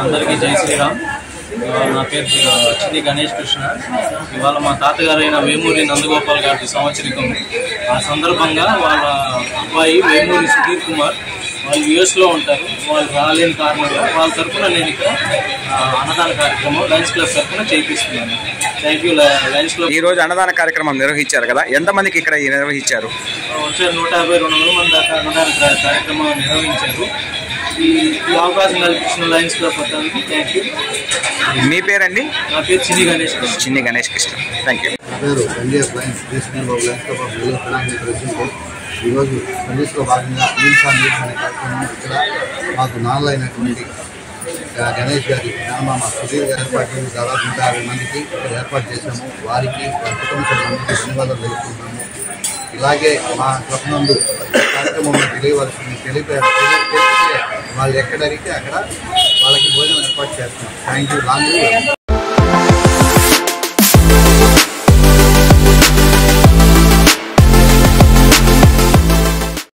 అందరికీ జై శ్రీరామ్. నా పేరు చిన్ని గణేష్ కృష్ణ. ఇవాళ మా తాతగారైన వేమూరి నందగోపాల్ గారి సంవత్సరికం. ఆ సందర్భంగా వాళ్ళ అబ్బాయి వేమూరి సుధీర్ కుమార్ వాళ్ళు యుఎస్లో ఉంటారు. వాళ్ళు రాలేని కారణంగా వాళ్ళ తరఫున నేను ఇక్కడ అన్నదాన కార్యక్రమం లయన్స్ క్లబ్ తరఫున చేయిస్తున్నాను. Thank you lions club. ఈ రోజు అన్నదాన కార్యక్రమం నిర్వహించారు కదా, ఎంతమందికి ఇక్కడ నిర్వహించారు? వచ్చారు 150-200 మంది దాకా అన్నదాన కార్యక్రమం నిర్వహించారు. ఈ అవకాశం కల్పించిన లయన్స్ క్లబ్ మొత్తానికి థ్యాంక్ యూ. మీ పేరండి? నా పేరు చిన్ని గణేష్ కృష్ణ. చిన్ని గణేష్ కృష్ణ. Thank you. నా పేరు ఎన్డీఎఫ్ లయన్స్ క్లబ్. ఈరోజు సర్వీస్లో భాగంగా మీల్స్ ఆన్ వీల్స్ అనే కార్యక్రమం ఇక్కడ మాకు నాన్నలైనటువంటి గణేష్ గారి నామామ సుధీర్ గారి ఏర్పాటు దాదాపు 150 మందికి ఇక్కడ ఏర్పాటు చేశాము. వారికి వారి కుటుంబ సభ్యులందరికీ ధన్యవాదాలు తెలుపుకుంటున్నాము. ఇలాగే మా క్లబ్ నందు కార్యక్రమంలో తెలిపితే వాళ్ళు ఎక్కడ అడిగితే అక్కడ వాళ్ళకి భోజనం ఏర్పాటు చేస్తున్నాం. Thank you. లాంగ్